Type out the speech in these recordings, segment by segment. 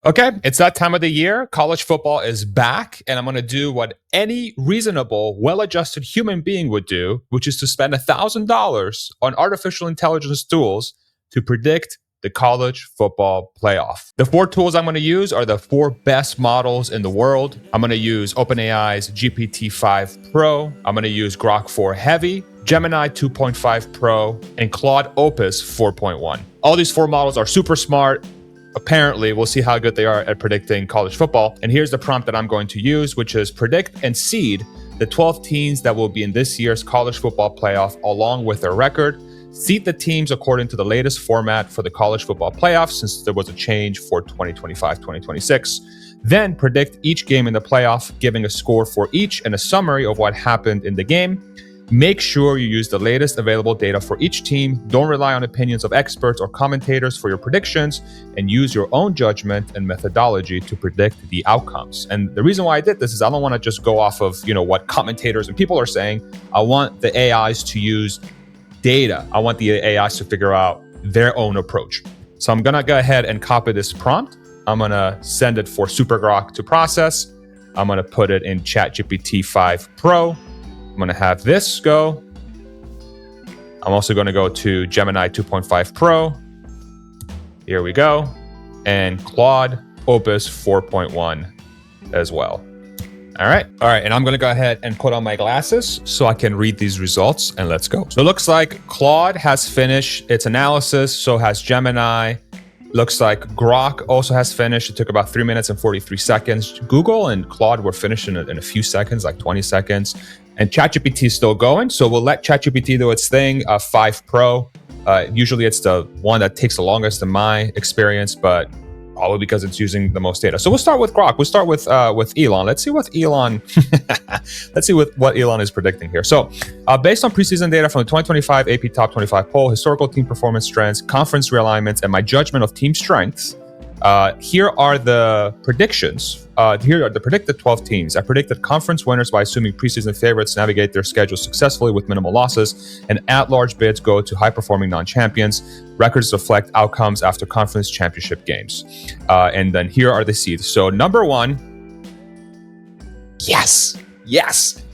Okay, it's that time of the year. College football is back, and I'm going to do what any reasonable, well-adjusted human being would do, which is to spend $1,000 on artificial intelligence tools to predict the college football playoff. The 4 tools I'm going to use are the 4 best models in the world. I'm going to use OpenAI's GPT-5 Pro. I'm going to use Grok 4 Heavy, Gemini 2.5 Pro, and Claude Opus 4.1. All these 4 models are super smart. Apparently, we'll see how good they are at predicting college football. And here's the prompt that I'm going to use, which is predict and seed the 12 teams that will be in this year's college football playoff along with their record. Seed the teams according to the latest format for the college football playoff, since there was a change for 2025-2026. Then predict each game in the playoff, giving a score for each and a summary of what happened in the game. Make sure you use the latest available data for each team. Don't rely on opinions of experts or commentators for your predictions, and use your own judgment and methodology to predict the outcomes. And the reason why I did this is I don't want to just go off of, what commentators and people are saying. I want the AIs to use data. I want the AIs to figure out their own approach. So I'm going to go ahead and copy this prompt. I'm going to send it for Super Grok to process. I'm going to put it in ChatGPT 5 Pro. I'm going to have this go. I'm also going to go to Gemini 2.5 Pro. Here we go. And Claude Opus 4.1 as well. All right. And I'm going to go ahead and put on my glasses so I can read these results, and let's go. So it looks like Claude has finished its analysis. So has Gemini. Looks like Grok also has finished. It took about 3 minutes and 43 seconds. Google and Claude were finished in a few seconds, like 20 seconds. And ChatGPT is still going. So we'll let ChatGPT do its thing. 5 Pro. Usually it's the one that takes the longest in my experience, but probably because it's using the most data. So we'll start with Grok. We'll start with Elon. Let's see what Elon what Elon is predicting here. So based on preseason data from the 2025 AP Top 25 poll, historical team performance trends, conference realignments, and my judgment of team strengths, here are the predictions. Here are the predicted 12 teams. I predicted conference winners by assuming preseason favorites navigate their schedule successfully with minimal losses, and at-large bids go to high-performing non-champions. Records reflect outcomes after conference championship games. And then here are the seeds. So number 1, yes.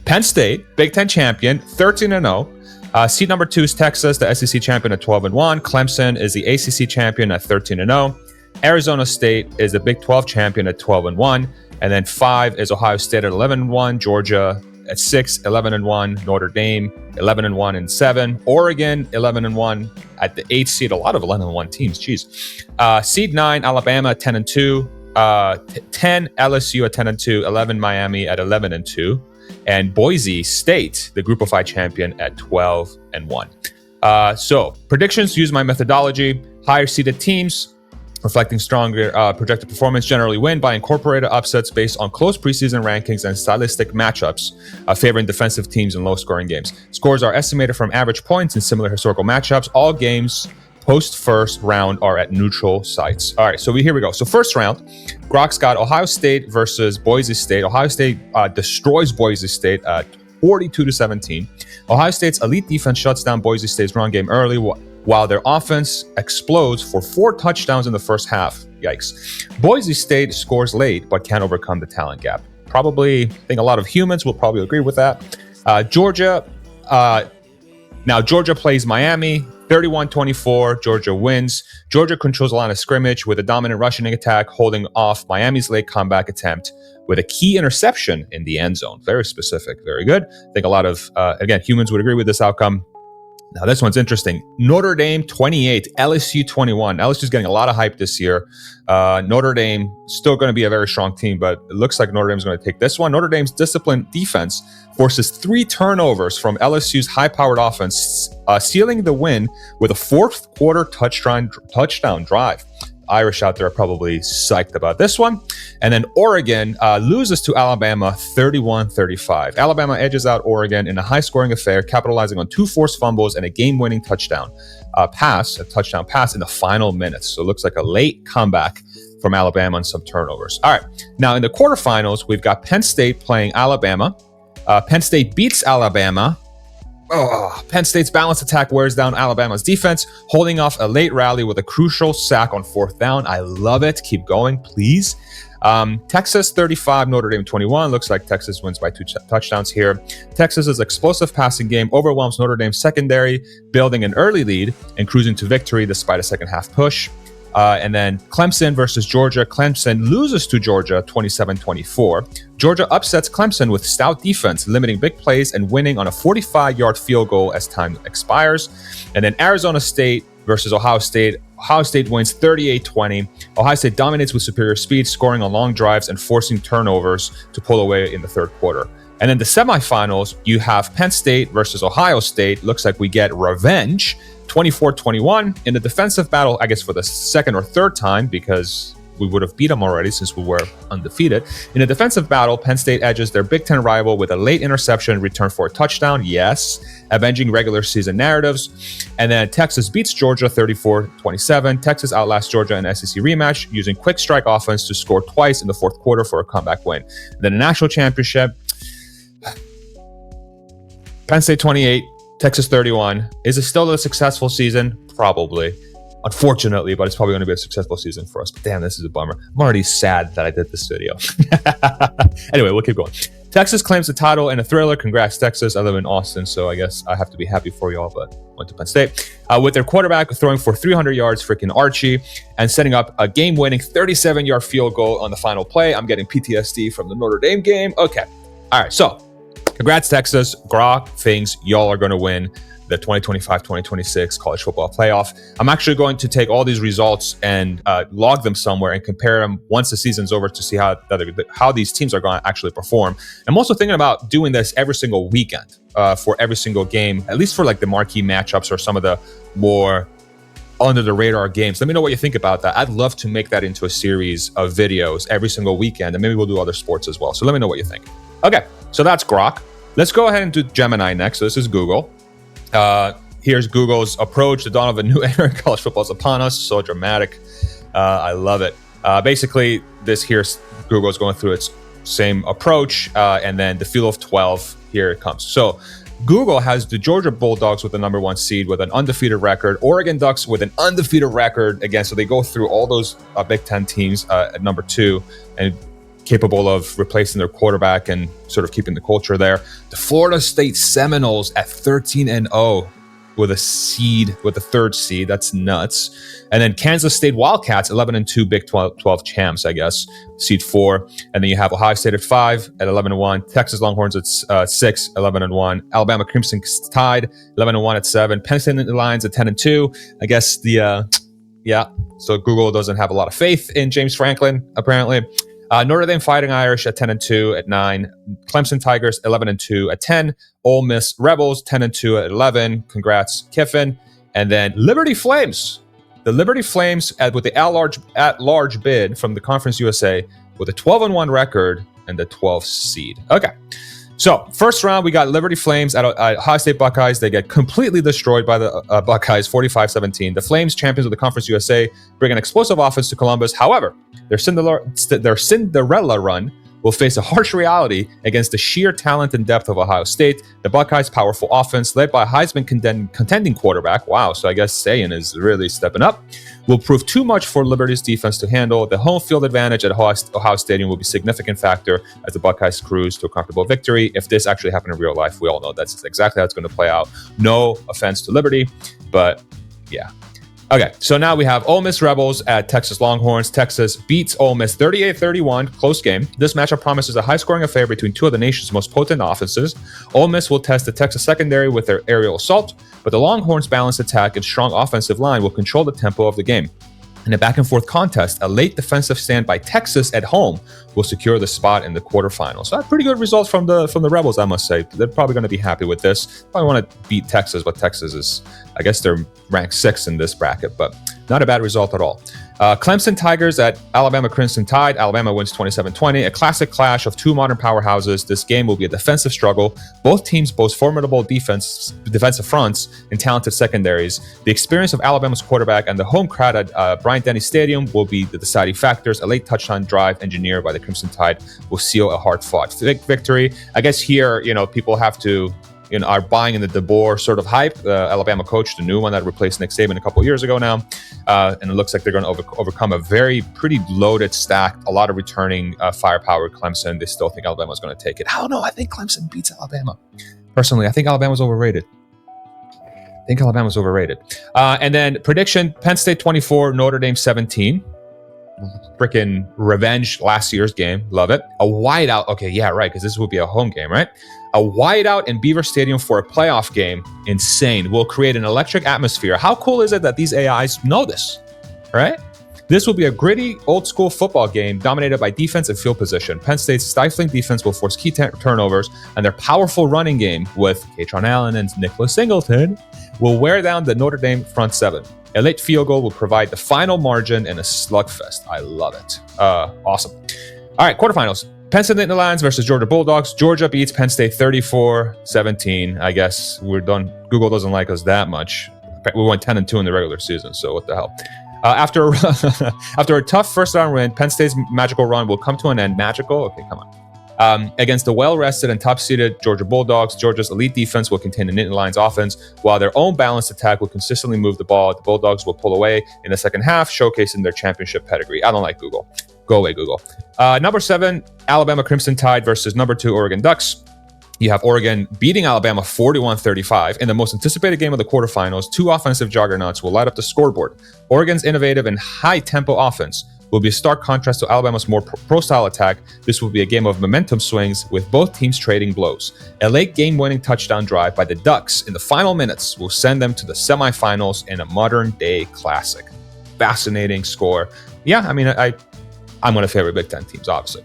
Penn State, Big Ten champion, 13-0. Seed number 2 is Texas, the SEC champion at 12-1. Clemson is the ACC champion at 13-0. Arizona State is the Big 12 champion at 12-1. And then 5 is Ohio State at 11-1. Georgia at 6, 11-1. Notre Dame, 11-1 and 7. Oregon, 11-1 at the 8th seed. A lot of 11-1 teams, geez. Seed 9, Alabama, 10-2. 10, LSU at 10-2. 11, Miami at 11-2. And Boise State, the Group of 5 champion, at 12-1. So predictions use my methodology. Higher seeded teams reflecting stronger projected performance generally win by incorporated upsets based on close preseason rankings and stylistic matchups favoring defensive teams in low-scoring games. Scores are estimated from average points in similar historical matchups. All games post-first round are at neutral sites. All right, so here we go. So first round, Grok's got Ohio State versus Boise State. Ohio State destroys Boise State at 42-17. Ohio State's elite defense shuts down Boise State's run game early, while their offense explodes for 4 touchdowns in the first half. Yikes. Boise State scores late, but can't overcome the talent gap. Probably, I think a lot of humans will probably agree with that. Georgia plays Miami, 31-24. Georgia wins. Georgia controls the line of scrimmage with a dominant rushing attack, holding off Miami's late comeback attempt with a key interception in the end zone. Very specific, very good. I think a lot of, humans would agree with this outcome. Now, this one's interesting. Notre Dame 28, LSU 21. LSU's getting a lot of hype this year. Notre Dame still going to be a very strong team, but it looks like Notre Dame's going to take this one. Notre Dame's disciplined defense forces 3 turnovers from LSU's high-powered offense, sealing the win with a fourth quarter touchdown drive. Irish out there are probably psyched about this one. And then Oregon loses to Alabama 31-35. Alabama edges out Oregon in a high-scoring affair, capitalizing on 2 forced fumbles and a game-winning touchdown pass in the final minutes. So it looks like a late comeback from Alabama and some turnovers. All right. Now in the quarterfinals, we've got Penn State playing Alabama. Penn State beats Alabama. Penn State's balanced attack wears down Alabama's defense, holding off a late rally with a crucial sack on 4th down. I love it. Keep going, please. Texas 35, Notre Dame 21. Looks like Texas wins by 2 touchdowns here. Texas's explosive passing game overwhelms Notre Dame's secondary, building an early lead and cruising to victory despite a second half push. And then Clemson versus Georgia. Clemson loses to Georgia 27-24. Georgia upsets Clemson with stout defense, limiting big plays and winning on a 45-yard field goal as time expires. And then Arizona State versus Ohio State. Ohio State wins 38-20. Ohio State dominates with superior speed, scoring on long drives and forcing turnovers to pull away in the third quarter. And then the semifinals, you have Penn State versus Ohio State. Looks like we get revenge, 24-21 in the defensive battle, I guess for the second or third time, because we would have beat them already since we were undefeated. In a defensive battle, Penn State edges their Big Ten rival with a late interception returned for a touchdown. Yes, avenging regular season narratives. And then Texas beats Georgia 34-27. Texas outlasts Georgia in an SEC rematch using quick strike offense to score twice in the fourth quarter for a comeback win. And then the national championship, Penn State 28, Texas 31. Is it still a successful season? Probably. Unfortunately, but it's probably going to be a successful season for us. But damn, this is a bummer. I'm already sad that I did this video. Anyway, we'll keep going. Texas claims the title in a thriller. Congrats, Texas. I live in Austin, so I guess I have to be happy for y'all, but went to Penn State. With their quarterback throwing for 300 yards, freaking Archie, and setting up a game-winning 37-yard field goal on the final play. I'm getting PTSD from the Notre Dame game. Okay. All right, so congrats, Texas. Grok thinks y'all are going to win the 2025-2026 college football playoff. I'm actually going to take all these results and log them somewhere and compare them once the season's over to see how these teams are going to actually perform. I'm also thinking about doing this every single weekend for every single game, at least for like the marquee matchups or some of the more under the radar games. Let me know what you think about that. I'd love to make that into a series of videos every single weekend, and maybe we'll do other sports as well. So let me know what you think. Okay, so that's Grok. Let's go ahead and do Gemini next. So this is Google. Here's Google's approach. The dawn of a new era in college football is upon us. So dramatic. I love it. Basically, this here's Google's going through its same approach. And then the field of 12, here it comes. So Google has the Georgia Bulldogs with the number 1 seed with an undefeated record. Oregon Ducks with an undefeated record. Again, so they go through all those Big Ten teams at number 2 and capable of replacing their quarterback and sort of keeping the culture there. The Florida State Seminoles at 13-0 with a seed, with the 3rd seed. That's nuts. And then Kansas State Wildcats 11-2, Big 12 champs, I guess, seed 4. And then you have Ohio State at 5 at 11-1, Texas Longhorns at 6, 11-1, Alabama Crimson Tide 11-1 at 7, Penn State Lions at 10-2. I guess so Google doesn't have a lot of faith in James Franklin, apparently. Notre Dame Fighting Irish at 10-2 at 9. Clemson Tigers 11-2 at 10. Ole Miss Rebels 10-2 at 11. Congrats, Kiffin. And then Liberty Flames. The Liberty Flames with the at-large bid from the Conference USA with a 12-1 record and the 12th seed. Okay. So first round, we got Liberty Flames at Ohio State Buckeyes. They get completely destroyed by the Buckeyes, 45-17. The Flames, champions of the Conference USA, bring an explosive offense to Columbus. However, their Cinderella run will face a harsh reality against the sheer talent and depth of Ohio State. The Buckeyes' powerful offense, led by a Heisman contending quarterback, wow, so I guess Sayan is really stepping up, will prove too much for Liberty's defense to handle. The home field advantage at Ohio Stadium will be a significant factor as the Buckeyes cruise to a comfortable victory. If this actually happened in real life, we all know that's exactly how it's going to play out. No offense to Liberty, but yeah. Okay, so now we have Ole Miss Rebels at Texas Longhorns. Texas beats Ole Miss 38-31, close game. This matchup promises a high-scoring affair between two of the nation's most potent offenses. Ole Miss will test the Texas secondary with their aerial assault, but the Longhorns' balanced attack and strong offensive line will control the tempo of the game. In a back-and-forth contest, a late defensive stand by Texas at home will secure the spot in the quarterfinals. So pretty good results from the Rebels, I must say. They're probably going to be happy with this. Probably want to beat Texas, but Texas is, I guess they're ranked 6th in this bracket, but not a bad result at all. Clemson Tigers at Alabama Crimson Tide. Alabama wins 27-20. A classic clash of two modern powerhouses. This game will be a defensive struggle. Both teams boast formidable defensive fronts and talented secondaries. The experience of Alabama's quarterback and the home crowd at Bryant-Denny Stadium will be the deciding factors. A late touchdown drive engineered by the Crimson Tide will seal a hard-fought victory. I guess here, people have to are buying in the DeBoer sort of hype. Alabama coach, the new one that replaced Nick Saban a couple of years ago now, and it looks like they're going to overcome a pretty loaded stack. A lot of returning firepower. Clemson. They still think Alabama's going to take it. I don't know. I think Clemson beats Alabama. Personally, I think Alabama's overrated. And then prediction: Penn State 24, Notre Dame 17. Freaking revenge last year's game. Love it. A whiteout. Okay, yeah, right, because this will be a home game, right? A whiteout in Beaver Stadium for a playoff game. Insane. Will create an electric atmosphere. How cool is it that these AIs know this, right? This will be a gritty, old-school football game dominated by defense and field position. Penn State's stifling defense will force key turnovers, and their powerful running game with Katron Allen and Nicholas Singleton will wear down the Notre Dame front seven. A late field goal will provide the final margin in a slugfest. I love it. Awesome. All right, quarterfinals. Penn State Lions versus Georgia Bulldogs. Georgia beats Penn State 34-17. I guess we're done. Google doesn't like us that much. We went 10-2 in the regular season, so what the hell. After a tough first round win, Penn State's magical run will come to an end. Magical? Okay, come on. Against the well-rested and top-seeded Georgia Bulldogs, Georgia's elite defense will contain the Nittany Lions offense, while their own balanced attack will consistently move the ball. The Bulldogs will pull away in the second half, showcasing their championship pedigree. I don't like Google. Go away, Google. Number 7, Alabama Crimson Tide versus number 2, Oregon Ducks. You have Oregon beating Alabama 41-35. In the most anticipated game of the quarterfinals, two offensive juggernauts will light up the scoreboard. Oregon's innovative and high-tempo offense will be a stark contrast to Alabama's more pro-style attack. This will be a game of momentum swings with both teams trading blows. A late game-winning touchdown drive by the Ducks in the final minutes will send them to the semifinals in a modern-day classic. Fascinating score. Yeah, I mean, I'm going to favor Big Ten teams, obviously.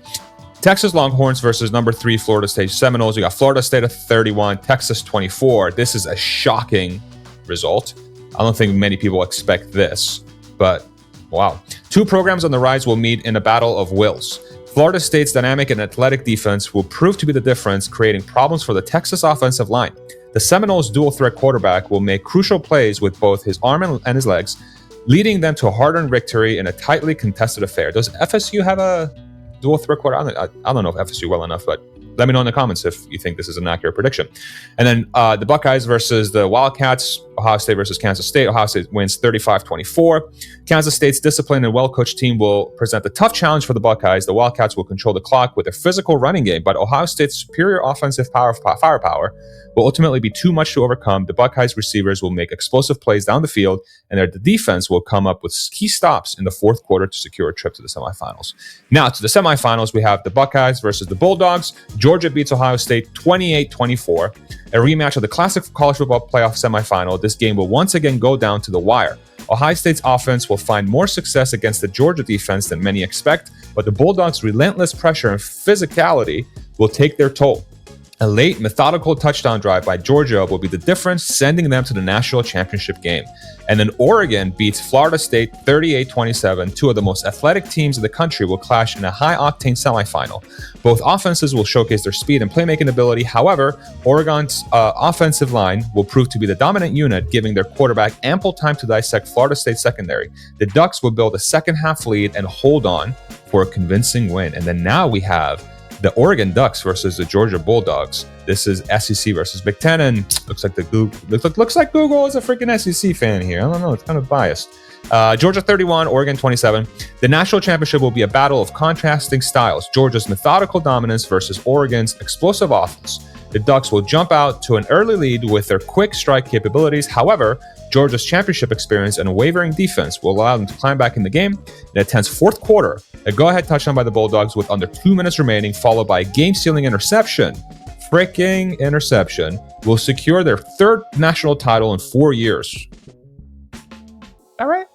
Texas Longhorns versus number 3 Florida State Seminoles. You got Florida State at 31, Texas 24. This is a shocking result. I don't think many people expect this, but wow. Two programs on the rise will meet in a battle of wills. Florida State's dynamic and athletic defense will prove to be the difference, creating problems for the Texas offensive line. The Seminoles' dual-threat quarterback will make crucial plays with both his arm and his legs, leading them to a hard-earned victory in a tightly contested affair. Does FSU have a dual threat quarter? I don't know if FSU well enough, but let me know in the comments if you think this is an accurate prediction. And then the Buckeyes versus the Wildcats, Ohio State versus Kansas State. Ohio State wins 35-24. Kansas State's disciplined and well-coached team will present a tough challenge for the Buckeyes. The Wildcats will control the clock with a physical running game, but Ohio State's superior offensive firepower will ultimately be too much to overcome. The Buckeyes receivers will make explosive plays down the field, and their defense will come up with key stops in the fourth quarter to secure a trip to the semifinals. Now, to the semifinals, we have the Buckeyes versus the Bulldogs. Georgia beats Ohio State 28-24. A rematch of the classic college football playoff semifinal. This game will once again go down to the wire. Ohio State's offense will find more success against the Georgia defense than many expect, but the Bulldogs' relentless pressure and physicality will take their toll. A late, methodical touchdown drive by Georgia will be the difference, sending them to the national championship game. And then Oregon beats Florida State 38-27. Two of the most athletic teams in the country will clash in a high-octane semifinal. Both offenses will showcase their speed and playmaking ability. However, Oregon's offensive line will prove to be the dominant unit, giving their quarterback ample time to dissect Florida State's secondary. The Ducks will build a second-half lead and hold on for a convincing win. And then now we have the Oregon Ducks versus the Georgia Bulldogs. This is SEC versus Big Ten, and looks like Google is a freaking SEC fan here. I don't know, it's kind of biased. Georgia 31, Oregon 27. The national championship will be a battle of contrasting styles. Georgia's methodical dominance versus Oregon's explosive offense. The Ducks will jump out to an early lead with their quick strike capabilities. However, Georgia's championship experience and wavering defense will allow them to climb back in the game. In a tense fourth quarter, a go-ahead touchdown by the Bulldogs with under 2 minutes remaining, followed by a game-sealing interception. Freaking interception will secure their third national title in 4 years. All right.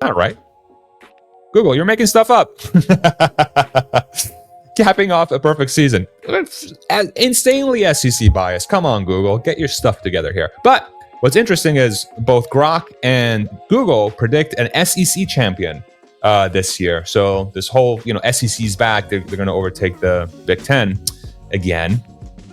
All right. Google, you're making stuff up. Capping off a perfect season. Insanely SEC bias. Come on, Google. Get your stuff together here. But what's interesting is both Grok and Google predict an SEC champion this year. So this whole, SEC's back. They're going to overtake the Big Ten again.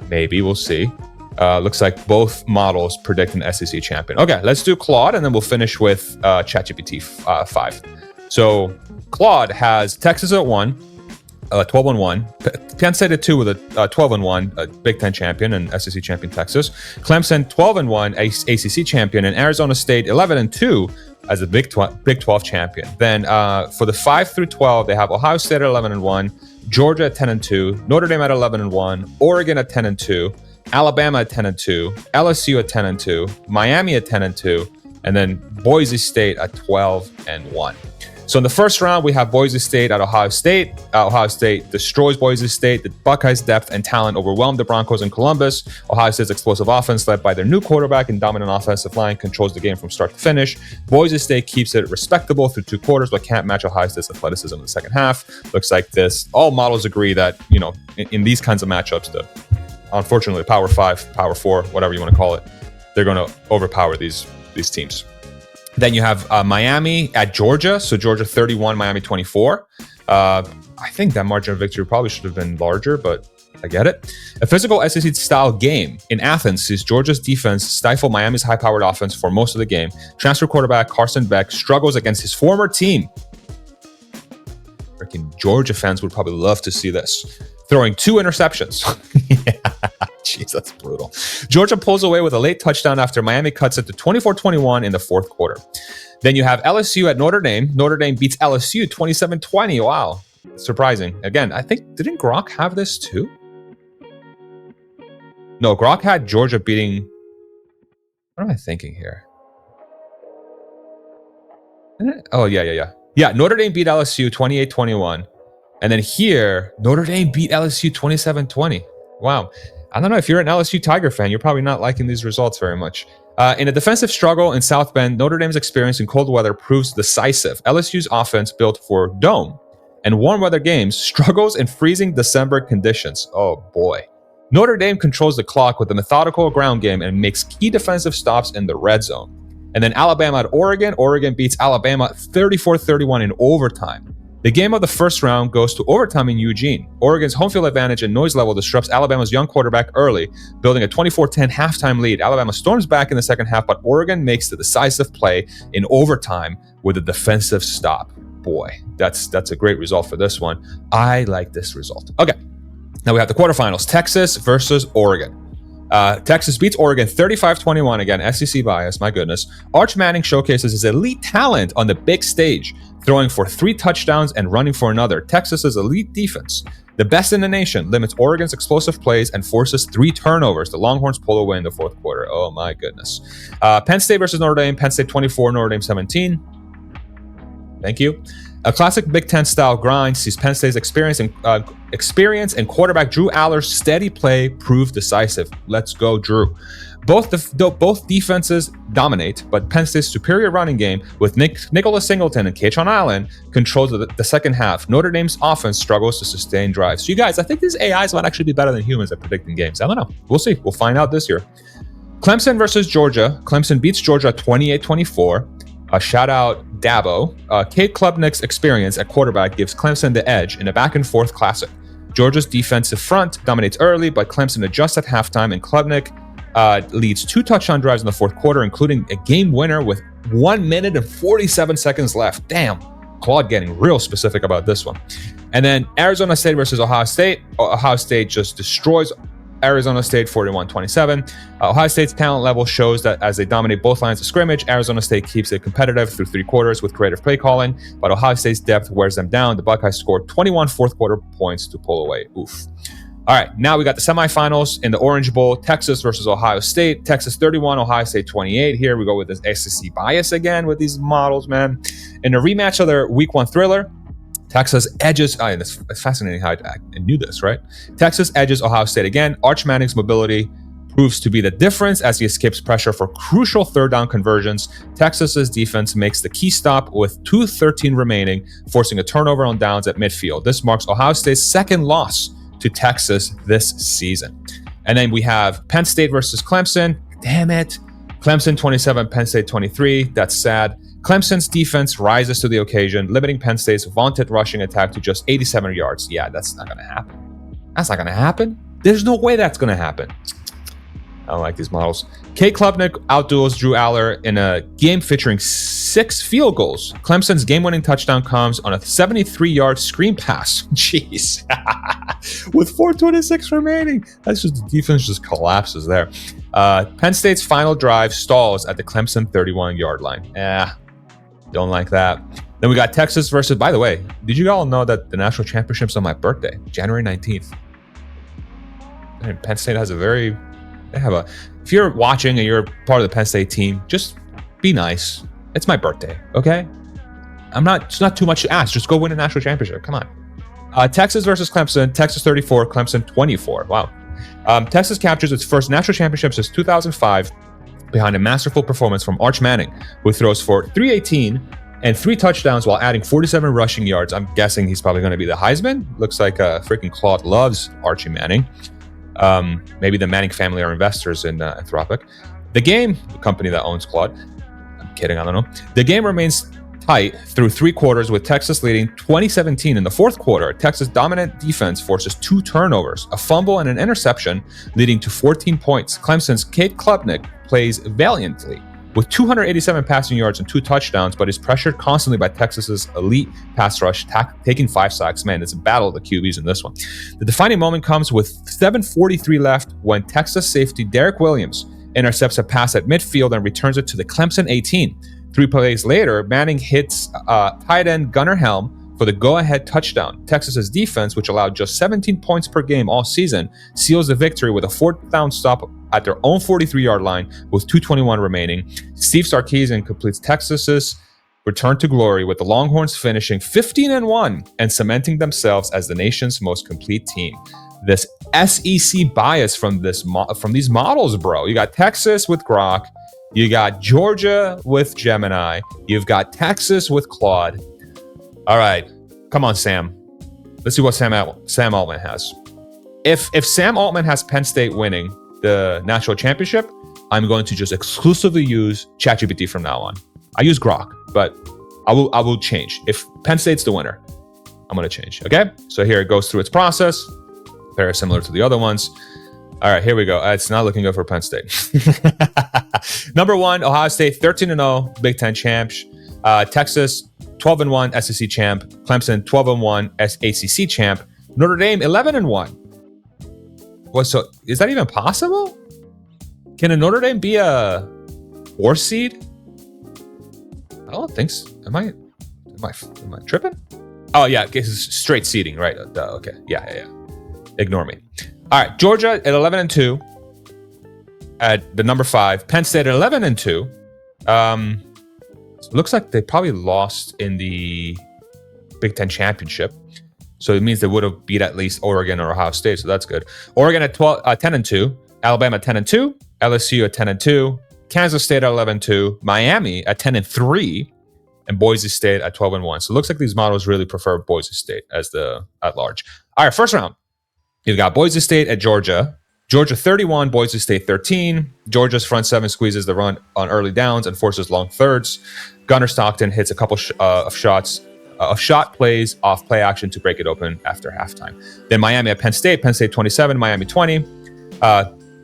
Maybe. We'll see. Looks like both models predict an SEC champion. Okay, let's do Claude, and then we'll finish with ChatGPT 5. So Claude has Texas at 1, 12-1. Penn State at 2 with a 12-1 Big Ten champion and SEC champion Texas. Clemson 12-1 ACC champion, and Arizona State 11-2 as a Big 12 champion. Then for the 5 through 12, they have Ohio State at 11-1, Georgia at 10-2, Notre Dame at 11-1, Oregon at 10-2, Alabama at 10-2, LSU at 10-2, Miami at 10-2, and then Boise State at 12-1. So in the first round, we have Boise State at Ohio State. Ohio State destroys Boise State. The Buckeyes' depth and talent overwhelmed the Broncos in Columbus. Ohio State's explosive offense, led by their new quarterback and dominant offensive line, controls the game from start to finish. Boise State keeps it respectable through 2 quarters, but can't match Ohio State's athleticism in the second half. Looks like this. All models agree that, in these kinds of matchups, unfortunately, Power 5, Power 4, whatever you want to call it, they're going to overpower these teams. Then you have Miami at Georgia. So Georgia 31, Miami 24. I think that margin of victory probably should have been larger, but I get it. A physical SEC-style game in Athens sees Georgia's defense stifle Miami's high-powered offense for most of the game. Transfer quarterback Carson Beck struggles against his former team. Freaking Georgia fans would probably love to see this. Throwing 2 interceptions. Jeez, that's brutal. Georgia pulls away with a late touchdown after Miami cuts it to 24-21 in the fourth quarter. Then you have LSU at Notre Dame. Notre Dame beats LSU 27-20. Wow. Surprising. Again, I think, didn't Grok have this too? No, Grok had Georgia beating... What am I thinking here? Oh, yeah. Yeah, Notre Dame beat LSU 28-21. And then here, Notre Dame beat LSU 27-20. Wow. I don't know, if you're an LSU Tiger fan, you're probably not liking these results very much. In a defensive struggle in South Bend, Notre Dame's experience in cold weather proves decisive. LSU's offense, built for dome and warm weather games, struggles in freezing December conditions. Oh boy. Notre Dame controls the clock with a methodical ground game and makes key defensive stops in the red zone. And then Alabama at Oregon. Oregon beats Alabama 34-31 in overtime. The game of the first round goes to overtime in Eugene. Oregon's home field advantage and noise level disrupts Alabama's young quarterback early, building a 24-10 halftime lead. Alabama storms back in the second half, but Oregon makes the decisive play in overtime with a defensive stop. Boy, that's a great result for this one. I like this result. Okay, now we have the quarterfinals. Texas versus Oregon. Texas beats Oregon 35-21. Again, SEC bias, my goodness. Arch Manning showcases his elite talent on the big stage, throwing for 3 touchdowns and running for another. Texas's elite defense, the best in the nation, limits Oregon's explosive plays and forces 3 turnovers. The Longhorns pull away in the fourth quarter. Oh my goodness. Penn State versus Notre Dame. Penn State 24, Notre Dame 17. Thank you. A classic Big Ten style grind sees Penn State's experience and quarterback Drew Aller's steady play prove decisive. Let's go, Drew. Both defenses dominate, but Penn State's superior running game with Nicholas Singleton and Kaytron Allen controls the second half. Notre Dame's offense struggles to sustain drives. So you guys, I think these AIs might actually be better than humans at predicting games. I don't know. We'll see. We'll find out this year. Clemson versus Georgia. Clemson beats Georgia 28-24. Shout out Dabo. Kate Klubnik's experience at quarterback gives Clemson the edge in a back-and-forth classic. Georgia's defensive front dominates early, but Clemson adjusts at halftime, and Klubnik leads 2 touchdown drives in the fourth quarter, including a game winner with 1 minute and 47 seconds left. Damn, Claude getting real specific about this one. And then Arizona State versus Ohio State. Ohio State just destroys Arizona State 41-27. Ohio State's talent level shows that as they dominate both lines of scrimmage, Arizona State keeps it competitive through 3 quarters with creative play calling, but Ohio State's depth wears them down. The Buckeyes scored 21 fourth quarter points to pull away. Oof. All right, now we got the semifinals in the Orange Bowl. Texas versus Ohio State. Texas 31, Ohio State 28. Here we go with this SEC bias again with these models, man. In a rematch of their Week 1 thriller, Texas edges, it's fascinating how I knew this, right? Texas edges Ohio State again. Arch Manning's mobility proves to be the difference as he escapes pressure for crucial third down conversions. Texas's defense makes the key stop with 2:13 remaining, forcing a turnover on downs at midfield. This marks Ohio State's second loss to Texas this season. And then we have Penn State versus Clemson. Damn it. Clemson 27, Penn State 23. That's sad. Clemson's defense rises to the occasion, limiting Penn State's vaunted rushing attack to just 87 yards. Yeah, that's not going to happen. That's not going to happen. There's no way that's going to happen. I don't like these models. Kate Klubnik outduels Drew Aller in a game featuring 6 field goals. Clemson's game-winning touchdown comes on a 73-yard screen pass. Jeez. With 4:26 remaining. That's just, the defense just collapses there. Penn State's final drive stalls at the Clemson 31-yard line. Don't like that. Then we got Texas versus, by the way, did you all know that the national championship's on my birthday, January 19th? And Penn State has if you're watching and you're part of the Penn State team, just be nice. It's my birthday, okay? It's not too much to ask. Just go win a national championship. Come on. Texas versus Clemson. Texas 34, Clemson 24. Wow. Texas captures its first national championship since 2005 behind a masterful performance from Arch Manning, who throws for 318 and 3 touchdowns while adding 47 rushing yards. I'm guessing he's probably going to be the Heisman. Looks like freaking Claude loves Archie Manning. Maybe the Manning family are investors in Anthropic. The company that owns Claude. I'm kidding, I don't know. The game remains tight through 3 quarters, with Texas leading 2017. In the 4th quarter, Texas' dominant defense forces 2 turnovers, a fumble, and an interception, leading to 14 points. Clemson's Cade Klubnik plays valiantly with 287 passing yards and 2 touchdowns, but is pressured constantly by Texas's elite pass rush, taking 5 sacks. Man, it's a battle of the QBs in this one. The defining moment comes with 7:43 left when Texas safety Derek Williams intercepts a pass at midfield and returns it to the Clemson 18. 3 plays later, Manning hits tight end Gunnar Helm for the go-ahead touchdown. Texas's defense, which allowed just 17 points per game all season, seals the victory with a 4th down stop at their own 43-yard line with 2:21 remaining. Steve Sarkisian completes Texas's return to glory, with the Longhorns finishing 15-1 and cementing themselves as the nation's most complete team. This SEC bias from these models, bro. You got Texas with Grok, you got Georgia with Gemini, you've got Texas with Claude. All right, come on, Sam. Let's see what Sam Altman has. If Sam Altman has Penn State winning the national championship, I'm going to just exclusively use ChatGPT from now on. I use Grok, but I will change. If Penn State's the winner, I'm going to change. Okay, so here it goes through its process. Very similar to the other ones. All right, here we go. It's not looking good for Penn State. Number 1, Ohio State 13-0, Big Ten champs. Texas 12-1, SEC champ. Clemson 12-1, ACC champ. Notre Dame 11-1. What? So is that even possible? Can a Notre Dame be a 4 seed? I don't think so. Am I tripping? Oh yeah, it's straight seeding, right? Okay, yeah. Ignore me. All right, Georgia at 11-2 at the number 5. Penn State at 11-2. Looks like they probably lost in the Big Ten championship, so it means they would have beat at least Oregon or Ohio State. So that's good. Oregon at 10-2. Alabama at 10-2. LSU at 10-2. Kansas State at 11-2. Miami at 10-3. And Boise State at 12-1. So it looks like these models really prefer Boise State as the at large. All right, first round. You've got Boise State at Georgia. Georgia 31, Boise State 13. Georgia's front 7 squeezes the run on early downs and forces long thirds. Gunnar Stockton hits a couple of shot plays off play action to break it open after halftime. Then Miami at Penn State 27, Miami 20.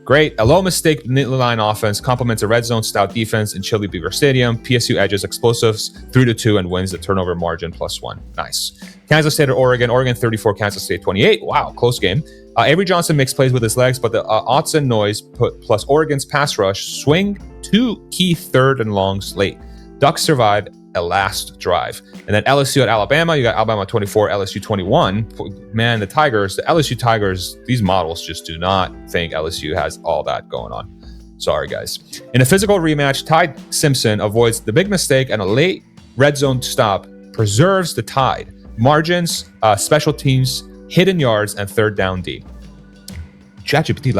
Great. A low mistake line offense complements a red zone stout defense in Chili Beaver Stadium. PSU edges explosives 3-2 and wins the turnover margin +1. Nice. Kansas State at Oregon. Oregon 34, Kansas State 28. Wow, close game. Avery Johnson makes plays with his legs, but the odds and noise plus Oregon's pass rush swing 2 key 3rd and longs late. Ducks survive a last drive. And then LSU at Alabama. You got Alabama 24, LSU 21. Man, the LSU Tigers, these models just do not think LSU has all that going on. Sorry, guys. In a physical rematch, Ty Simpson avoids the big mistake, and a late red zone stop preserves the Tide. Margins, special teams, hidden yards, and 3rd down D. ChatGPT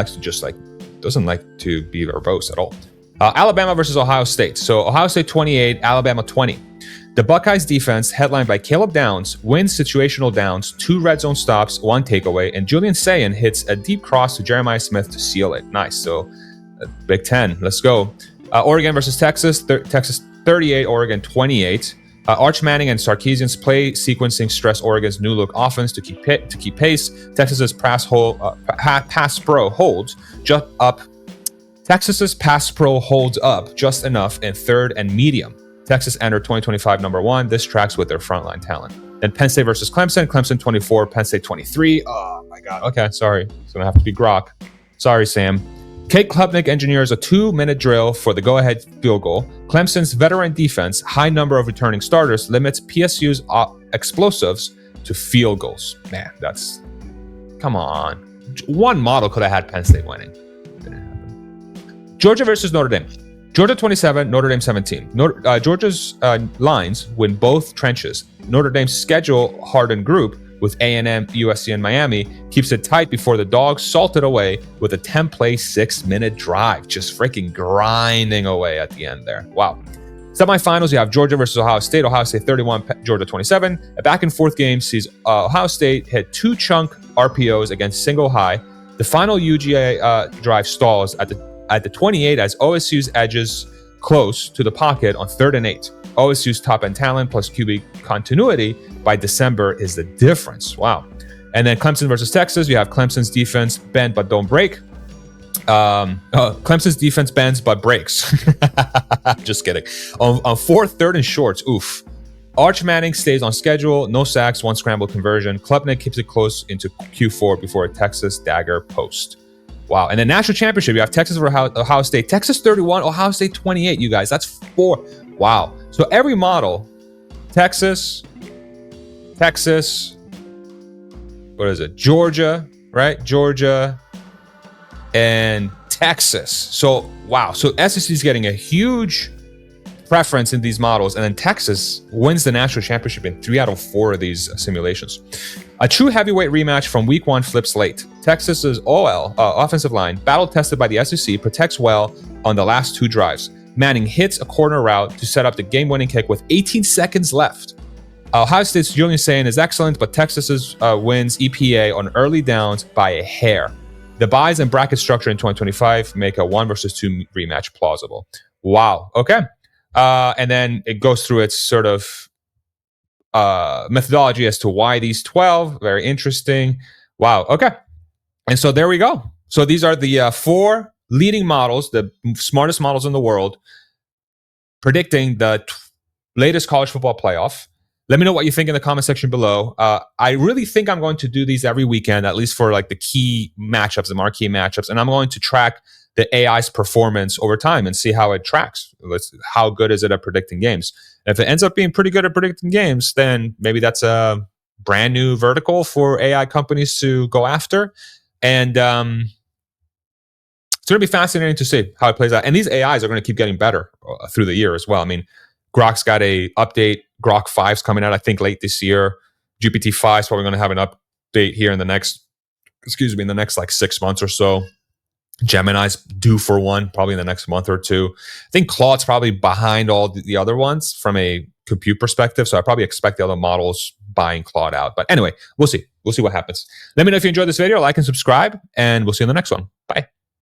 doesn't like to be verbose at all. Alabama versus Ohio State. So Ohio State 28, Alabama 20. The Buckeyes defense, headlined by Caleb Downs, wins situational downs, 2 red zone stops, 1 takeaway, and Julian Sayin hits a deep cross to Jeremiah Smith to seal it. Nice. So Big Ten, let's go. Oregon versus Texas. Texas 38, Oregon 28. Arch Manning and Sarkisian's play sequencing stress Oregon's new look offense to keep pace. Texas's pass pro holds just up. Texas's pass pro holds up just enough in 3rd and medium. Texas entered 2025 number 1. This tracks with their frontline talent. Then Penn State versus Clemson. Clemson 24, Penn State 23. Oh my God. Okay, sorry. It's going to have to be Grok. Sorry, Sam. Kate Klubnik engineers a 2-minute drill for the go-ahead field goal. Clemson's veteran defense, high number of returning starters, limits PSU's explosives to field goals. Man, that's... Come on. One model could have had Penn State winning. Didn't happen. Georgia versus Notre Dame. Georgia 27, Notre Dame 17. Georgia's lines win both trenches. Notre Dame's schedule-hardened group with A&M, USC, and Miami keeps it tight before the Dogs salted away with a 10-play, 6-minute drive. Just freaking grinding away at the end there. Wow. Semifinals, you have Georgia versus Ohio State. Ohio State 31, Georgia 27. A back-and-forth game sees Ohio State hit 2 chunk RPOs against single high. The final UGA drive stalls at the 28 as OSU's edges close to the pocket on 3rd and 8. OSU's top-end talent plus QB continuity by December is the difference. Wow. And then Clemson versus Texas, you have Clemson's defense bend but don't break. Clemson's defense bends but breaks. Just kidding. On 4th, 3rd, and shorts, oof. Arch Manning stays on schedule, no sacks, 1 scramble conversion. Klubnik keeps it close into Q4 before a Texas dagger post. Wow. And then national championship, you have Texas versus Ohio State. Texas 31, Ohio State 28, you guys. That's 4. Wow. So every model, Texas, what is it? Georgia, right? Georgia and Texas. So, wow. So SEC is getting a huge preference in these models, and then Texas wins the national championship in 3 out of 4 of these simulations. A true heavyweight rematch from week 1 flips late. Texas's OL, offensive line, battle-tested by the SEC, protects well on the last 2 drives. Manning hits a corner route to set up the game-winning kick with 18 seconds left. Ohio State's Julian Sayin is excellent, but Texas's wins EPA on early downs by a hair. The buys and bracket structure in 2025 make a 1 versus 2 rematch plausible. Wow. Okay. And then it goes through its sort of methodology as to why these 12. Very interesting. Wow. Okay. And so there we go. So these are the 4 leading models, the smartest models in the world, predicting the latest college football playoff. Let me know what you think in the comment section below. I really think I'm going to do these every weekend, at least for like the key matchups, the marquee matchups. And I'm going to track the AI's performance over time and see how it tracks. How good is it at predicting games? And if it ends up being pretty good at predicting games, then maybe that's a brand new vertical for AI companies to go after. And it's going to be fascinating to see how it plays out. And these AIs are going to keep getting better through the year as well. I mean, Grok's got a update. Grok 5's coming out, I think, late this year. GPT-5 is probably going to have an update here in the next like 6 months or so. Gemini's due for one, probably in the next month or 2. I think Claude's probably behind all the other ones from a compute perspective. So I probably expect the other models buying Claude out. But anyway, we'll see. We'll see what happens. Let me know if you enjoyed this video. Like and subscribe, and we'll see you in the next one.